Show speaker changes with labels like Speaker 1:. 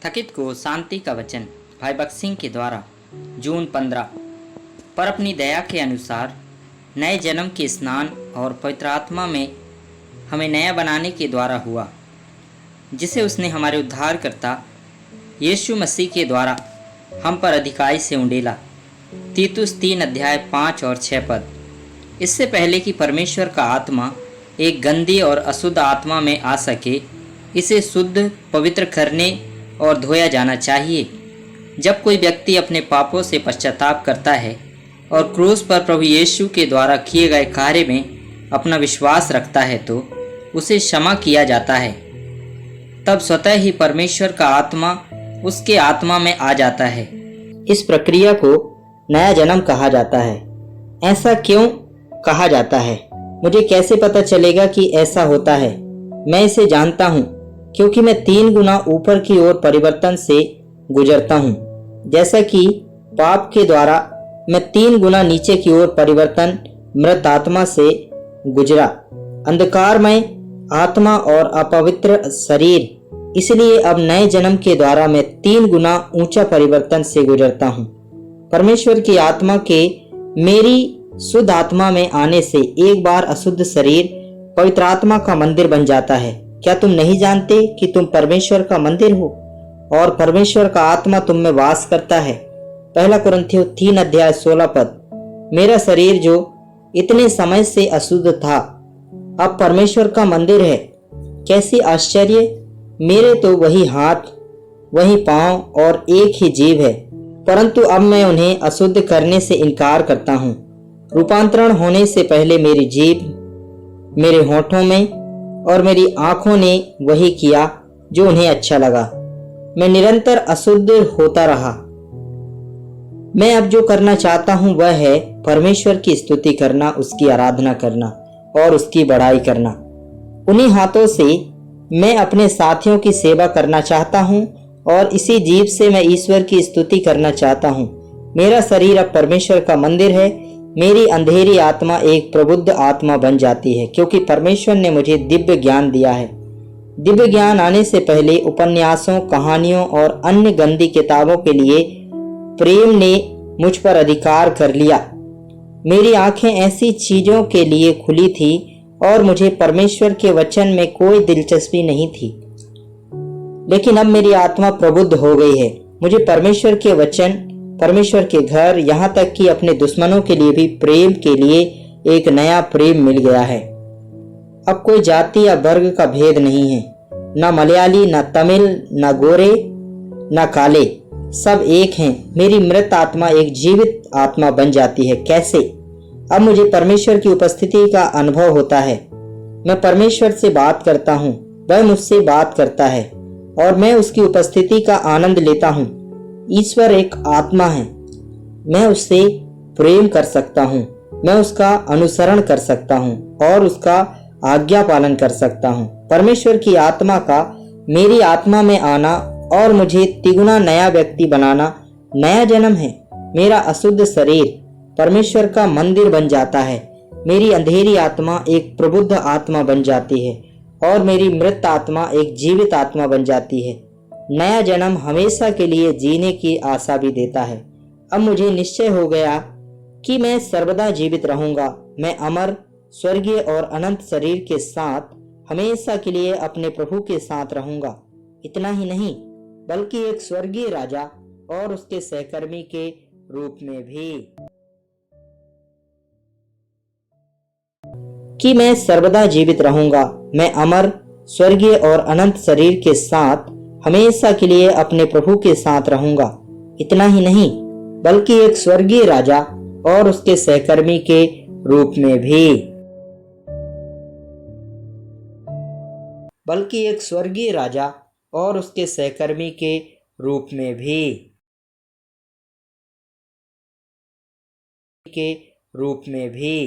Speaker 1: थकित को शांति का वचन भाई भगत सिंह के द्वारा जून 15। पर अपनी दया के अनुसार नए जन्म के स्नान और पवित्र आत्मा में हमें नया बनाने के द्वारा हुआ, जिसे उसने हमारे उद्धारकर्ता यीशु मसीह के द्वारा हम पर अधिकाई से उंडेला। तीतुस 3 अध्याय 5 और 6 पद। इससे पहले कि परमेश्वर का आत्मा एक गंदी और अशुद्ध आत्मा में आ सके, इसे शुद्ध पवित्र करने और धोया जाना चाहिए। जब कोई व्यक्ति अपने पापों से पश्चाताप करता है और क्रूस पर प्रभु यीशु के द्वारा किए गए कार्य में अपना विश्वास रखता है, तो उसे क्षमा किया जाता है। तब स्वतः ही परमेश्वर का आत्मा उसके आत्मा में आ जाता है। इस प्रक्रिया को नया जन्म कहा जाता है। ऐसा क्यों कहा जाता है? मुझे कैसे पता चलेगा कि ऐसा होता है? मैं इसे जानता हूँ क्योंकि मैं 3 गुना ऊपर की ओर परिवर्तन से गुजरता हूँ। जैसा कि पाप के द्वारा मैं 3 गुना नीचे की ओर परिवर्तन मृत आत्मा से गुजरा, अंधकारमय आत्मा और अपवित्र शरीर। इसलिए अब नए जन्म के द्वारा मैं 3 गुना ऊंचा परिवर्तन से गुजरता हूँ। परमेश्वर की आत्मा के मेरी शुद्ध आत्मा में आने से एक बार अशुद्ध शरीर पवित्र आत्मा का मंदिर बन जाता है। क्या तुम नहीं जानते कि तुम परमेश्वर का मंदिर हो और परमेश्वर का आत्मा तुम में वास करता है? पहला कुरिन्थियों 3 अध्याय 16 पद। मेरा शरीर जो इतने समय से अशुद्ध था, अब परमेश्वर का मंदिर है। कैसी आश्चर्य! मेरे तो वही हाथ, वही पांव और एक ही जीभ है, परंतु अब मैं उन्हें अशुद्ध करने से इनकार करता हूँ। रूपांतरण होने से पहले मेरी जीभ, मेरे होठों में और मेरी आंखों ने वही किया जो उन्हें अच्छा लगा। मैं निरंतर अशुद्ध होता रहा। मैं अब जो करना चाहता हूं वह है परमेश्वर की स्तुति करना, उसकी आराधना करना और उसकी बड़ाई करना। उन्हीं हाथों से मैं अपने साथियों की सेवा करना चाहता हूं और इसी जीभ से मैं ईश्वर की स्तुति करना चाहता हूं। मेरा शरीर अब परमेश्वर का मंदिर है। मेरी अंधेरी आत्मा एक प्रबुद्ध आत्मा बन जाती है क्योंकि परमेश्वर ने मुझे दिव्य ज्ञान दिया है। दिव्य ज्ञान आने से पहले उपन्यासों, कहानियों और अन्य गंदी किताबों के लिए प्रेम ने मुझ पर अधिकार कर लिया। मेरी आंखें ऐसी चीजों के लिए खुली थी और मुझे परमेश्वर के वचन में कोई दिलचस्पी नहीं थी। लेकिन अब मेरी आत्मा प्रबुद्ध हो गई है। मुझे परमेश्वर के वचन, परमेश्वर के घर, यहाँ तक कि अपने दुश्मनों के लिए भी प्रेम के लिए एक नया प्रेम मिल गया है। अब कोई जाति या वर्ग का भेद नहीं है। न मलयाली, न तमिल, न गोरे, न काले, सब एक हैं। मेरी मृत आत्मा एक जीवित आत्मा बन जाती है। कैसे? अब मुझे परमेश्वर की उपस्थिति का अनुभव होता है। मैं परमेश्वर से बात करता हूँ, वह मुझसे बात करता है और मैं उसकी उपस्थिति का आनंद लेता हूँ। ईश्वर एक आत्मा है। मैं उससे प्रेम कर सकता हूँ, मैं उसका अनुसरण कर सकता हूँ और उसका आज्ञा पालन कर सकता हूँ। परमेश्वर की आत्मा का मेरी आत्मा में आना और मुझे तिगुना नया व्यक्ति बनाना नया जन्म है। मेरा अशुद्ध शरीर परमेश्वर का मंदिर बन जाता है। मेरी अंधेरी आत्मा एक प्रबुद्ध आत्मा बन जाती है और मेरी मृत आत्मा एक जीवित आत्मा बन जाती है। नया जन्म हमेशा के लिए जीने की आशा भी देता है। अब मुझे निश्चय हो गया कि मैं सर्वदा जीवित रहूंगा। मैं अमर, स्वर्गीय और अनंत शरीर के साथ हमेशा के लिए अपने प्रभु के साथ रहूंगा। इतना ही नहीं, बल्कि एक स्वर्गीय राजा और उसके सहकर्मी के रूप में भी। कि मैं सर्वदा जीवित रहूंगा। मैं अमर, स्वर्गीय और अनंत शरीर के साथ हमेशा के लिए अपने प्रभु के साथ रहूंगा। इतना ही नहीं, बल्कि एक स्वर्गीय राजा और उसके सहकर्मी के रूप में भी। बल्कि एक स्वर्गीय राजा और उसके सहकर्मी के रूप में भी। के रूप में भी।